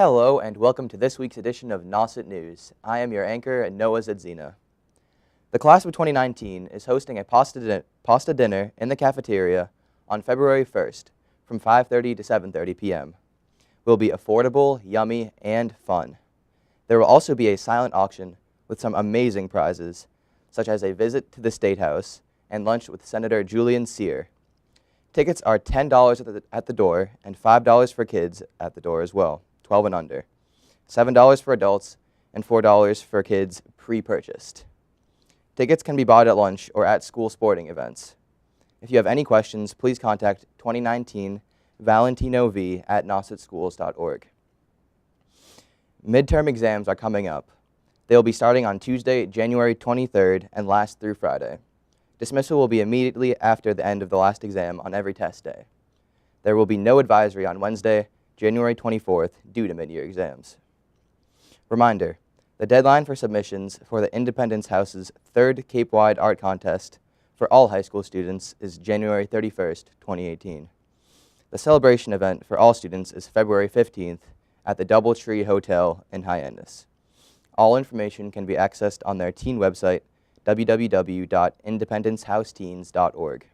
Hello and welcome to this week's edition of Nauset News. I am your anchor, Noah Zedzina. The class of 2019 is hosting a pasta dinner in the cafeteria on February 1st from 5:30 to 7:30 p.m. It will be affordable, yummy, and fun. There will also be a silent auction with some amazing prizes, such as a visit to the State House and lunch with Senator Julian Sear. Tickets are $10 at the door and $5 for kids at the door as well, 12 and under, $7 for adults, and $4 for kids pre-purchased. Tickets can be bought at lunch or at school sporting events. If you have any questions, please contact 2019 Valentino V at nausetschools.org. Midterm exams are coming up. They will be starting on Tuesday, January 23rd and last through Friday. Dismissal will be immediately after the end of the last exam on every test day. There will be no advisory on Wednesday, January 24th, due to mid-year exams. Reminder, the deadline for submissions for the Independence House's third Cape-wide art contest for all high school students is January 31st, 2018. The celebration event for all students is February 15th at the Doubletree Hotel in Hyannis. All information can be accessed on their teen website, www.independencehouseteens.org.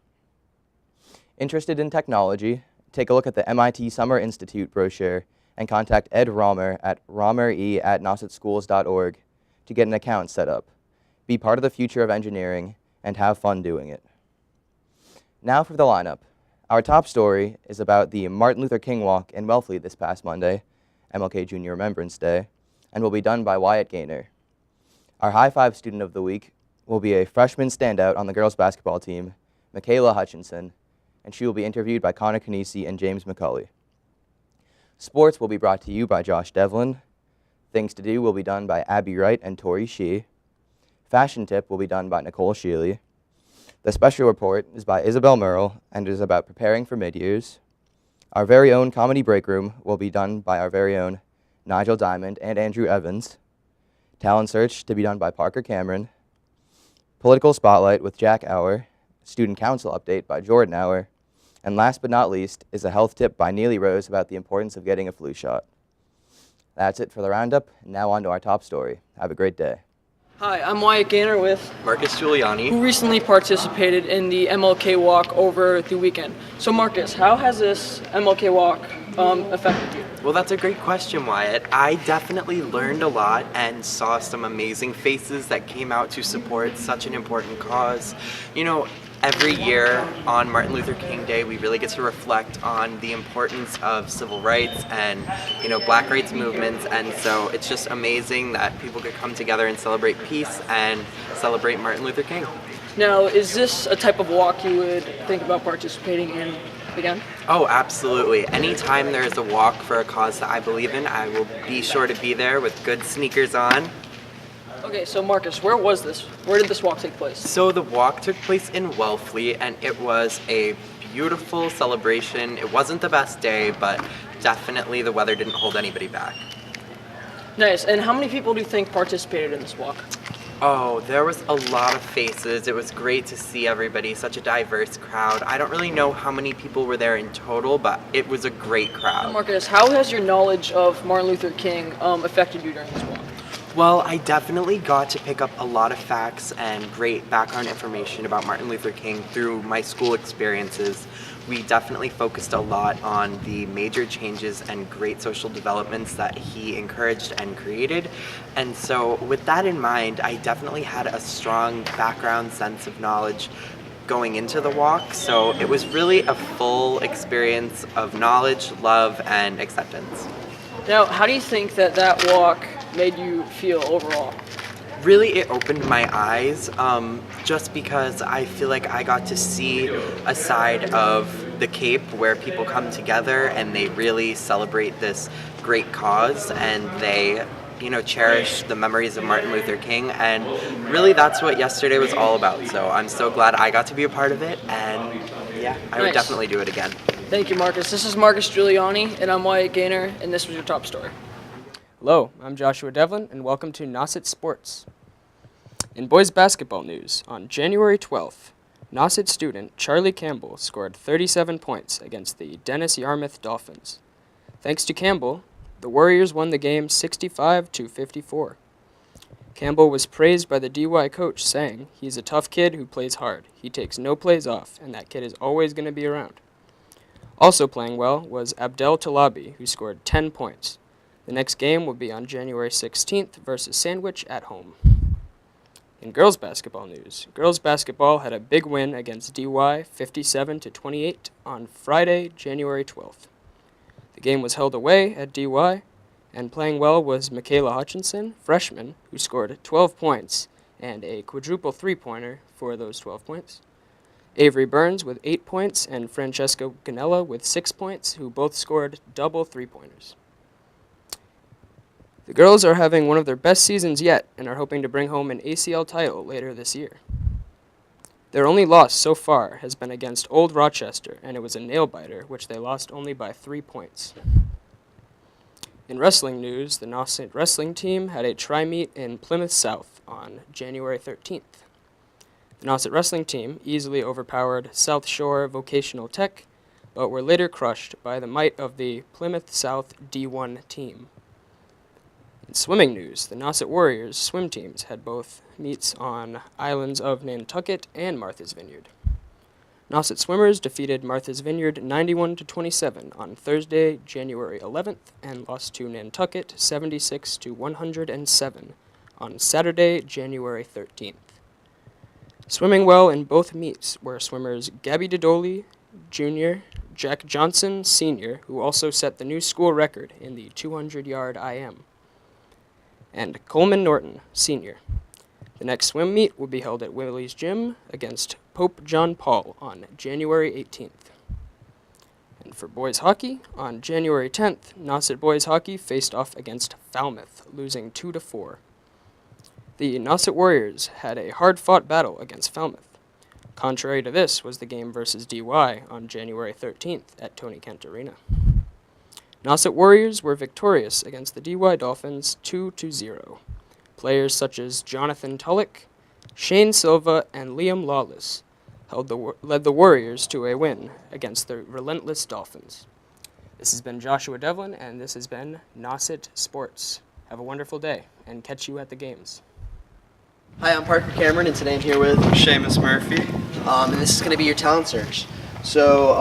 Interested in technology? Take a look at the MIT Summer Institute brochure and contact Ed Romer at romere@nausetschools.org to get an account set up. Be part of the future of engineering and have fun doing it. Now for the lineup. Our top story is about the Martin Luther King Walk in Wellfleet this past Monday, MLK Jr. Remembrance Day, and will be done by Wyatt Gaynor. Our High Five Student of the Week will be a freshman standout on the girls' basketball team, Michaela Hutchinson, and she will be interviewed by Connor Canisi and James McCulley. Sports will be brought to you by Josh Devlin. Things to Do will be done by Abby Wright and Tori Shee. Fashion Tip will be done by Nicole Shealy. The Special Report is by Isabel Merle and is about preparing for mid-years. Our very own Comedy Break Room will be done by our very own Nigel Diamond and Andrew Evans. Talent Search to be done by Parker Cameron. Political Spotlight with Jack Auer. Student Council Update by Jordan Auer. And last but not least is a health tip by Neely Rose about the importance of getting a flu shot. That's it for the roundup. Now on to our top story. Have a great day. Hi, I'm Wyatt Gaynor with Marcus Giuliani, who recently participated in the MLK Walk over the weekend. So Marcus, how has this MLK Walk affected you? Well, that's a great question, Wyatt. I definitely learned a lot and saw some amazing faces that came out to support such an important cause. You know, every year on Martin Luther King Day, we really get to reflect on the importance of civil rights and, black rights movements. And so it's just amazing that people could come together and celebrate peace and celebrate Martin Luther King. Now, is this a type of walk you would think about participating in again? Oh, absolutely. Anytime there is a walk for a cause that I believe in, I will be sure to be there with good sneakers on. Okay, so Marcus, where was this? Where did this walk take place? So the walk took place in Wellfleet, and it was a beautiful celebration. It wasn't the best day, but definitely the weather didn't hold anybody back. Nice. And how many people do you think participated in this walk? Oh, there was a lot of faces. It was great to see everybody, such a diverse crowd. I don't really know how many people were there in total, but it was a great crowd. Marcus, how has your knowledge of Martin Luther King affected you during this walk? Well, I definitely got to pick up a lot of facts and great background information about Martin Luther King through my school experiences. We definitely focused a lot on the major changes and great social developments that he encouraged and created. And so with that in mind, I definitely had a strong background sense of knowledge going into the walk. So it was really a full experience of knowledge, love, and acceptance. Now, how do you think that walk made you feel overall? Really, it opened my eyes, just because I feel like I got to see a side of the Cape where people come together and they really celebrate this great cause and they, cherish the memories of Martin Luther King. And really, that's what yesterday was all about. So I'm so glad I got to be a part of it. And yeah, I would definitely do it again. Thank you, Marcus. This is Marcus Giuliani, and I'm Wyatt Gaynor, and this was your top story. Hello, I'm Joshua Devlin, and welcome to Nauset Sports. In boys basketball news, on January 12th, Nauset student Charlie Campbell scored 37 points against the Dennis Yarmouth Dolphins. Thanks to Campbell, The Warriors won the game 65-54. Campbell was praised by the DY coach, saying, "He's a tough kid who plays hard. He takes no plays off, and that kid is always going to be around." Also playing well was Abdel Talabi, who scored 10 points. The next game will be on January 16th versus Sandwich at home. In girls basketball news, girls basketball had a big win against DY 57-28 on Friday, January 12th. The game was held away at DY, and playing well was Michaela Hutchinson, freshman, who scored 12 points and a quadruple three-pointer for those 12 points. Avery Burns with 8 points and Francesca Ganella with 6 points, who both scored double three-pointers. The girls are having one of their best seasons yet and are hoping to bring home an ACL title later this year. Their only loss so far has been against Old Rochester, and it was a nail-biter, which they lost only by 3 points. In wrestling news, the Nauset wrestling team had a tri-meet in Plymouth South on January 13th. The Nauset wrestling team easily overpowered South Shore Vocational Tech, but were later crushed by the might of the Plymouth South D1 team. In swimming news, the Nauset Warriors swim teams had both meets on islands of Nantucket and Martha's Vineyard. Nauset swimmers defeated Martha's Vineyard 91-27 on Thursday, January 11th, and lost to Nantucket 76-107 on Saturday, January 13th. Swimming well in both meets were swimmers Gabby Dodoli, Jr., Jack Johnson, Sr., who also set the new school record in the 200-yard IM, and Coleman Norton, Sr. The next swim meet will be held at Willie's Gym against Pope John Paul on January 18th. And for boys hockey, on January 10th, Nauset boys hockey faced off against Falmouth, losing 2-4. The Nauset Warriors had a hard-fought battle against Falmouth. Contrary to this was the game versus DY on January 13th at Tony Kent Arena. Nauset Warriors were victorious against the DY Dolphins 2-0. Players such as Jonathan Tulloch, Shane Silva, and Liam Lawless led the Warriors to a win against the relentless Dolphins. This has been Joshua Devlin, and this has been Nauset Sports. Have a wonderful day, and catch you at the games. Hi, I'm Parker Cameron, and today I'm here with Seamus Murphy. and this is going to be your talent search. So,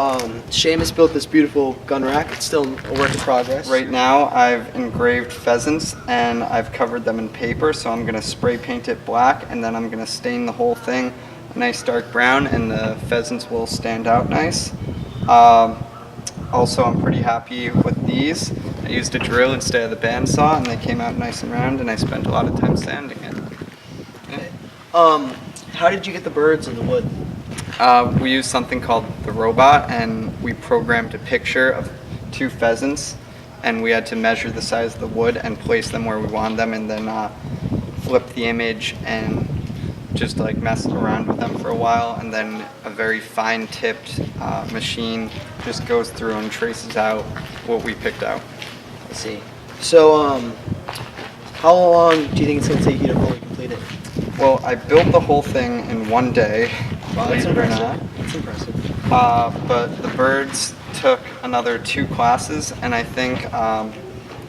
Seamus built this beautiful gun rack. It's still a work in progress. Right now I've engraved pheasants and I've covered them in paper, so I'm going to spray paint it black and then I'm going to stain the whole thing a nice dark brown and the pheasants will stand out nice. Also, I'm pretty happy with these. I used a drill instead of the bandsaw and they came out nice and round and I spent a lot of time sanding it. How did you get the birds in the wood? We used something called the robot, and we programmed a picture of 2 pheasants, and we had to measure the size of the wood and place them where we wanted them, and then flip the image and just like mess around with them for a while, and then a very fine-tipped machine just goes through and traces out what we picked out. I see. So, how long do you think it's going to take you to fully complete it? Well, I built the whole thing in one day. Wow, that's believe it or impressive. not. That's impressive. But the birds took another 2 classes, and I think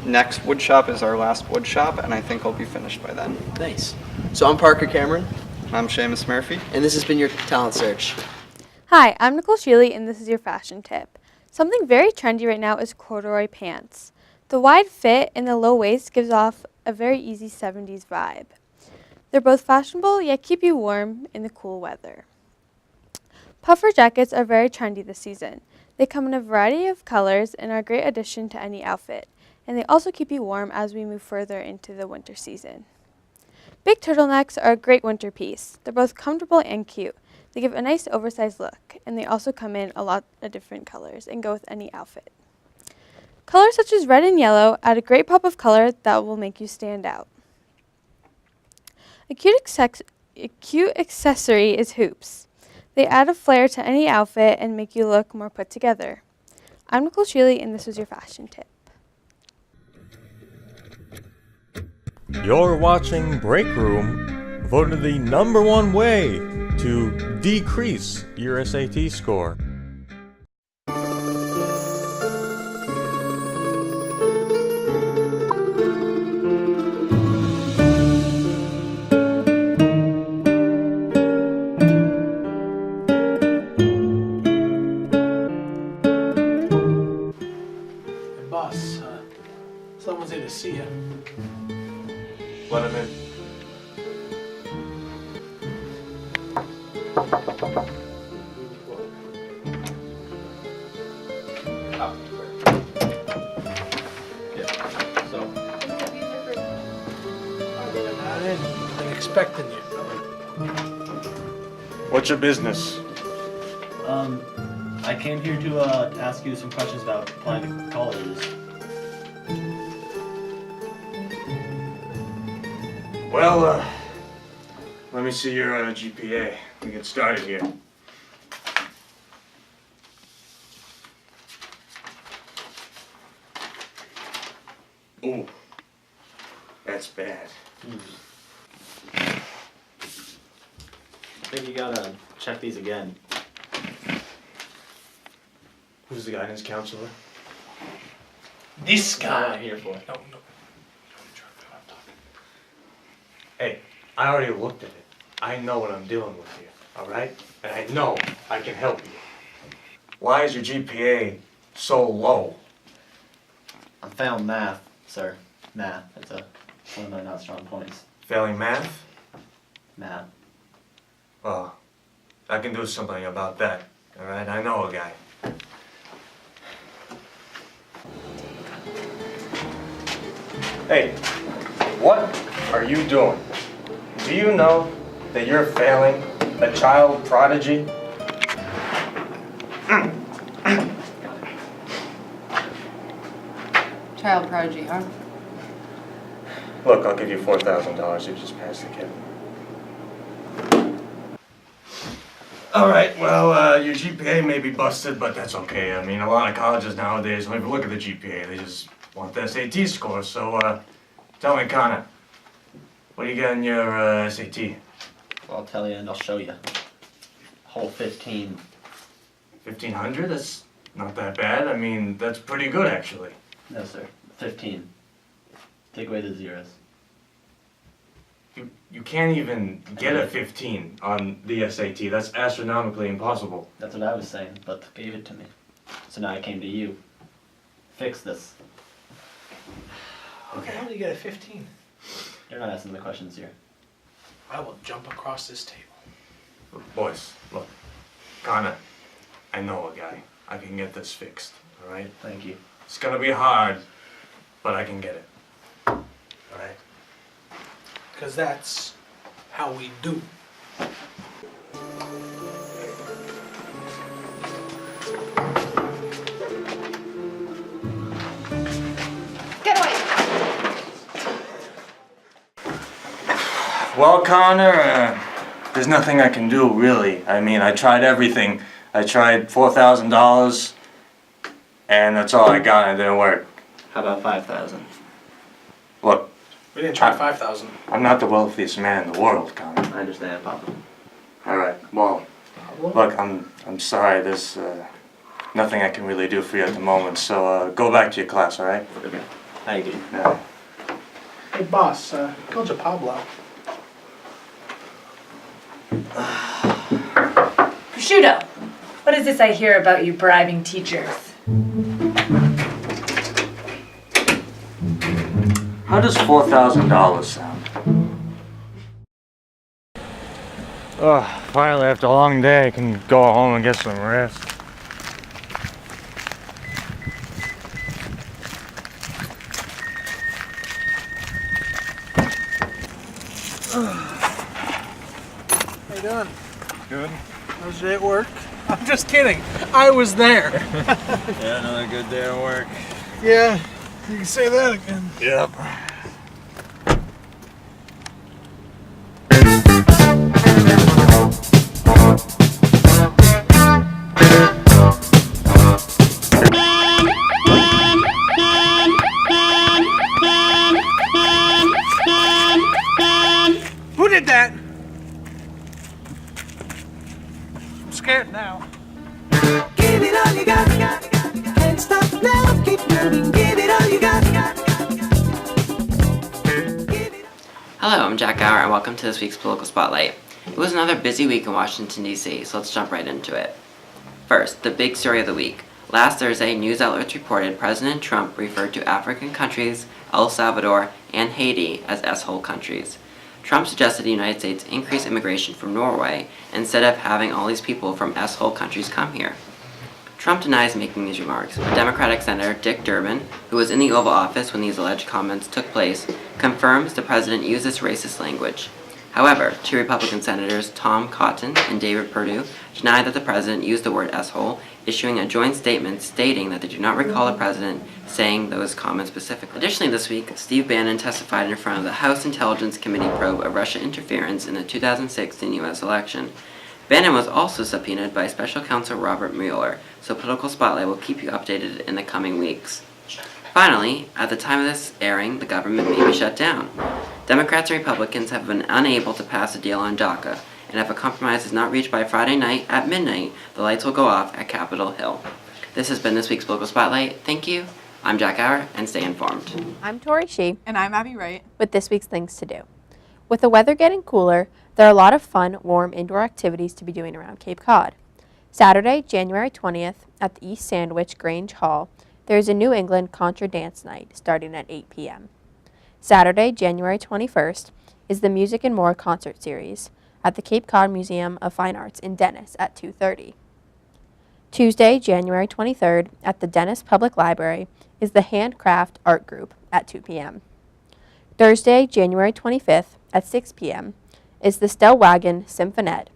next wood shop is our last wood shop, and I think I'll be finished by then. Nice. So I'm Parker Cameron, I'm Seamus Murphy. and this has been your talent search. Hi, I'm Nicole Sheely, and this is your fashion tip. Something very trendy right now is corduroy pants. The wide fit and the low waist gives off a very easy 70s vibe. They're both fashionable, yet keep you warm in the cool weather. Puffer jackets are very trendy this season. They come in a variety of colors and are a great addition to any outfit, and they also keep you warm as we move further into the winter season. Big turtlenecks are a great winter piece. They're both comfortable and cute. They give a nice oversized look, and they also come in a lot of different colors and go with any outfit. Colors such as red and yellow add a great pop of color that will make you stand out. A cute accessory is hoops. They add a flair to any outfit and make you look more put together. I'm Nicole Sheely, and this was your fashion tip. You're watching Break Room, voted the #1 way to decrease your SAT score. I've been expecting you. What's your business? I came here to ask you some questions about applying to colleges. Well, let me see your GPA. We get started here. Ooh, that's bad. I think you gotta check these again. Who's the guidance counselor? This That's what guy. I'm here for. No. Hey, I already looked at it. I know what I'm dealing with here, all right? And I know I can help you. Why is your GPA so low? I'm failing math, sir. Math. It's one of my not strong points. Failing math? Math. Well, I can do something about that, all right? I know a guy. Hey, what are you doing? Do you know that you're failing a child prodigy? Child prodigy, huh? Look, I'll give you $4,000 if you just pass the kid. All right, well, your GPA may be busted, but that's okay. I mean, a lot of colleges nowadays don't even look at the GPA. They just want the SAT score. So, tell me, Connor, what do you get in your SAT? Well, I'll tell you and I'll show you. Whole 15. 1,500? That's not that bad. I mean, that's pretty good, actually. No, sir. 15. Take away the zeros. You can't even get a 15 on the SAT. That's astronomically impossible. That's what I was saying, but they gave it to me. So now I came to you. Fix this. Okay. How do you get a 15? You're not asking the questions here. I will jump across this table. Boys, look, Connor, I know a guy. I can get this fixed, all right? Thank you. It's gonna be hard, but I can get it. All right? Because that's how we do. Get away! Well, Connor, there's nothing I can do, really. I mean, I tried everything. I tried $4,000, and that's all I got, and it didn't work. How about 5,000? Look, We didn't try 5,000. I'm not the wealthiest man in the world, Connor. I understand, Papa. All right, well, look, I'm sorry. There's nothing I can really do for you at the moment, so go back to your class, all right? Okay. Thank you. Yeah. Hey, boss, called you Pablo. Prosciutto, what is this I hear about you bribing teachers? How does $4,000 sound? Finally, after a long day, I can go home and get some rest. How you doing? Good. How's your day at work? I'm just kidding. I was there. Yeah, another good day at work. Yeah, you can say that again. Yep. Who did that? I'm scared now. Give it all you got. Can't stop now. Keep moving. Give it all you got. Hello, I'm Jack Gower, and welcome to this week's Political Spotlight. It was another busy week in Washington, D.C., so let's jump right into it. First, the big story of the week. Last Thursday, news outlets reported President Trump referred to African countries, El Salvador, and Haiti as S-hole countries. Trump suggested the United States increase immigration from Norway instead of having all these people from S-hole countries come here. Trump denies making these remarks, but Democratic Senator Dick Durbin, who was in the Oval Office when these alleged comments took place, confirms the president used this racist language. However, two Republican senators, Tom Cotton and David Perdue, deny that the president used the word S-hole, issuing a joint statement stating that they do not recall the president saying those comments specifically. Additionally, this week, Steve Bannon testified in front of the House Intelligence Committee probe of Russia interference in the 2016 U.S. election. Bannon was also subpoenaed by Special Counsel Robert Mueller, so Political Spotlight will keep you updated in the coming weeks. Finally, at the time of this airing, the government may be shut down. Democrats and Republicans have been unable to pass a deal on DACA, and if a compromise is not reached by Friday night at midnight, the lights will go off at Capitol Hill. This has been this week's Political Spotlight. Thank you. I'm Jack Auer, and stay informed. I'm Tori Shee. And I'm Abby Wright. With this week's Things to Do. With the weather getting cooler, there are a lot of fun, warm indoor activities to be doing around Cape Cod. Saturday, January 20th, at the East Sandwich Grange Hall, there is a New England Contra Dance Night starting at 8 p.m. Saturday, January 21st, is the Music and More concert series at the Cape Cod Museum of Fine Arts in Dennis at 2:30. Tuesday, January 23rd, at the Dennis Public Library is the Handcraft Art Group at 2 p.m. Thursday, January 25th, at 6 p.m., is the Stellwagen Symphonette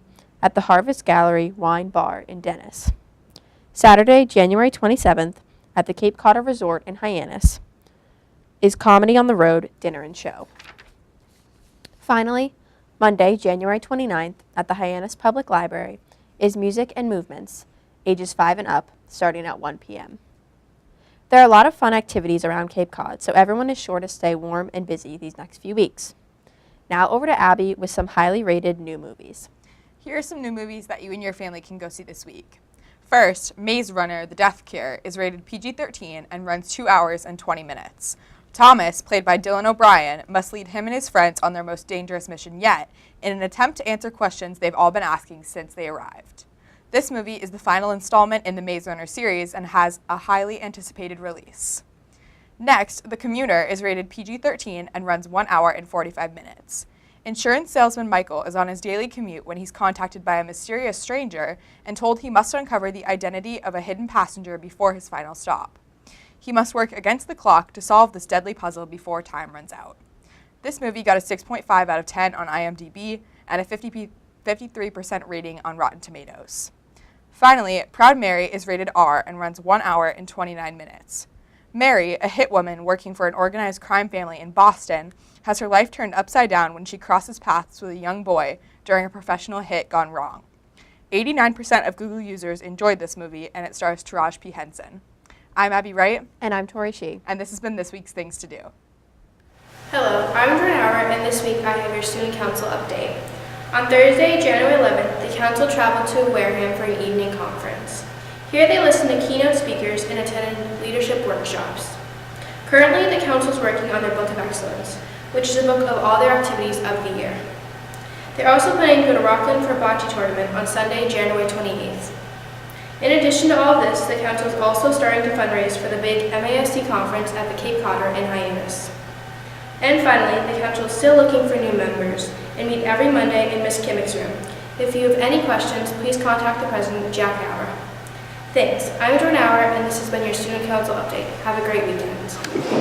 at the Harvest Gallery Wine Bar in Dennis. Saturday, January 27th, at the Cape Cod Resort in Hyannis, is Comedy on the Road Dinner and Show. Finally, Monday, January 29th, at the Hyannis Public Library, is Music and Movements, ages 5 and up, starting at 1 p.m. There are a lot of fun activities around Cape Cod, so everyone is sure to stay warm and busy these next few weeks. Now over to Abby with some highly rated new movies. Here are some new movies that you and your family can go see this week. First, Maze Runner: The Death Cure is rated PG-13 and runs 2 hours and 20 minutes. Thomas, played by Dylan O'Brien, must lead him and his friends on their most dangerous mission yet, in an attempt to answer questions they've all been asking since they arrived. This movie is the final installment in the Maze Runner series and has a highly anticipated release. Next, The Commuter is rated PG-13 and runs 1 hour and 45 minutes. Insurance salesman Michael is on his daily commute when he's contacted by a mysterious stranger and told he must uncover the identity of a hidden passenger before his final stop. He must work against the clock to solve this deadly puzzle before time runs out. This movie got a 6.5 out of 10 on IMDb and a 53% rating on Rotten Tomatoes. Finally, Proud Mary is rated R and runs 1 hour and 29 minutes. Mary, a hitwoman working for an organized crime family in Boston, has her life turned upside down when she crosses paths with a young boy during a professional hit gone wrong. 89% of Google users enjoyed this movie, and it stars Taraji P. Henson. I'm Abby Wright. And I'm Tori Shee. And this has been this week's Things to Do. Hello, I'm Jordan Howard, and this week I have your Student Council update. On Thursday, January 11th, the Council traveled to Wareham for an evening conference. Here they listened to keynote speakers and attended leadership workshops. Currently, the Council is working on their Book of Excellence, which is a book of all their activities of the year. They're also planning to go to Rockland for a bocce tournament on Sunday, January 28th. In addition to all this, the Council is also starting to fundraise for the big MASC conference at the Cape Codder in Hyannis. And finally, the Council is still looking for new members and meet every Monday in Ms. Kimmick's room. If you have any questions, please contact the President, Jack Auer. Thanks. I'm Jordan Auer, and this has been your Student Council update. Have a great weekend.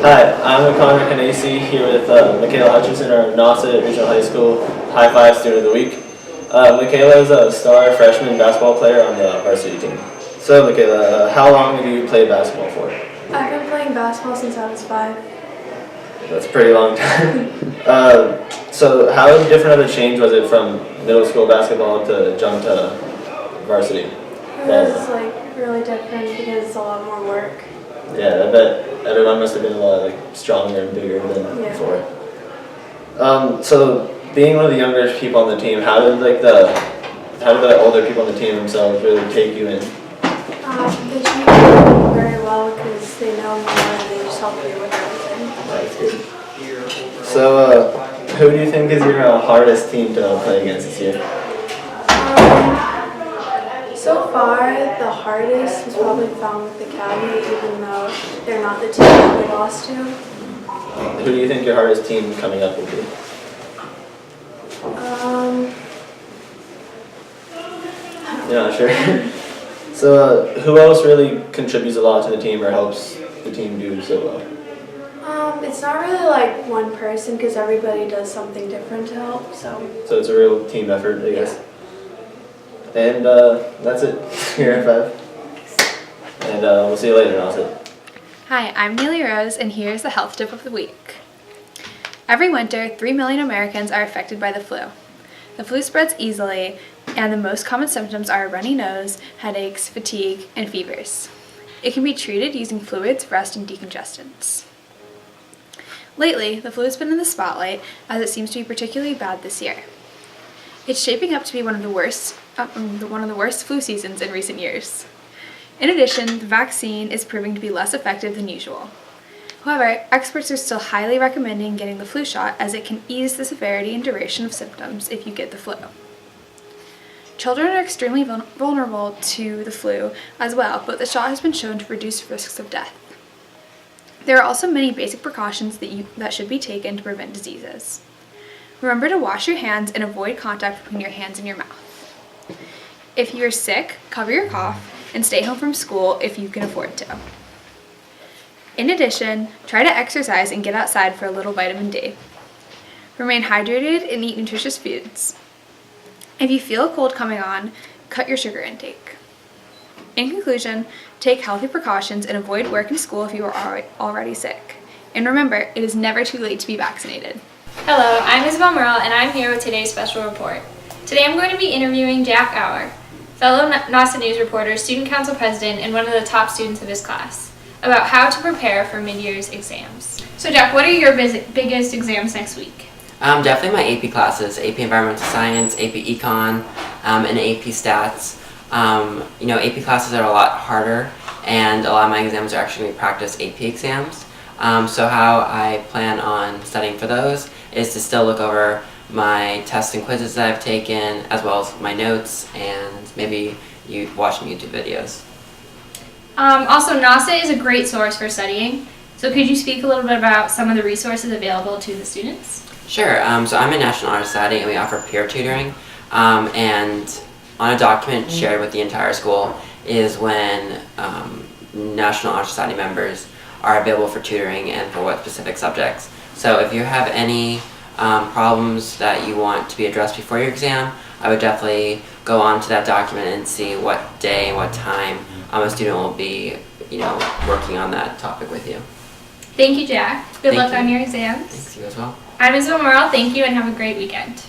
Hi, I'm Connor Canasi here with Michaela Hutchinson, our Nauset Regional High School High Five Student of the Week. Michaela is a star freshman basketball player on the varsity team. So Michaela, how long have you played basketball for? I've been playing basketball since I was 5. That's a pretty long time. So how different of a change was it from middle school basketball to jump to varsity? It was really different because it's a lot more work. Yeah, I bet everyone must have been a lot stronger and bigger than before. So being one of the younger people on the team, how did the older people on the team themselves really take you in? They treat me very well because they know more and they just help me with everything. That's good. So who do you think is your hardest team to play against this year? So far, the hardest was probably Falmouth Academy, even though they're not the team that we lost to. Who do you think your hardest team coming up will be? You're not sure? So who else really contributes a lot to the team or helps the team do so well? It's not really like one person because everybody does something different to help. So it's a real team effort, I guess. And that's it here at 5. And we'll see you later, Nauset. Hi, I'm Neely Rose, and here's the health tip of the week. Every winter, 3 million Americans are affected by the flu. The flu spreads easily, and the most common symptoms are a runny nose, headaches, fatigue, and fevers. It can be treated using fluids, rest, and decongestants. Lately, the flu has been in the spotlight as it seems to be particularly bad this year. It's shaping up to be one of the worst flu seasons in recent years. In addition, the vaccine is proving to be less effective than usual. However, experts are still highly recommending getting the flu shot as it can ease the severity and duration of symptoms if you get the flu. Children are extremely vulnerable to the flu as well, but the shot has been shown to reduce risks of death. There are also many basic precautions that should be taken to prevent diseases. Remember to wash your hands and avoid contact between your hands and your mouth. If you are sick, cover your cough and stay home from school if you can afford to. In addition, try to exercise and get outside for a little vitamin D. Remain hydrated and eat nutritious foods. If you feel a cold coming on, cut your sugar intake. In conclusion, take healthy precautions and avoid work and school if you are already sick. And remember, it is never too late to be vaccinated. Hello, I'm Isabel Merle, and I'm here with today's special report. Today I'm going to be interviewing Jack Auer, fellow Nauset News reporter, student council president, and one of the top students of his class, about how to prepare for mid-year's exams. So Jack, what are your biggest exams next week? Definitely my AP classes, AP Environmental Science, AP Econ, and AP Stats. AP classes are a lot harder, and a lot of my exams are actually practice AP exams. So how I plan on studying for those is to still look over my tests and quizzes that I've taken, as well as my notes, and maybe watching YouTube videos. Also, Nauset is a great source for studying. So could you speak a little bit about some of the resources available to the students? Sure. So I'm in National Honor Society, and we offer peer tutoring. And on a document shared with the entire school is when National Honor Society members are available for tutoring and for what specific subjects. So if you have any problems that you want to be addressed before your exam, I would definitely go on to that document and see what day and what time a student will be, working on that topic with you. Thank you, Jack. Good luck on your exams. Thanks, you as well. I'm Isabel Merle. Thank you, and have a great weekend.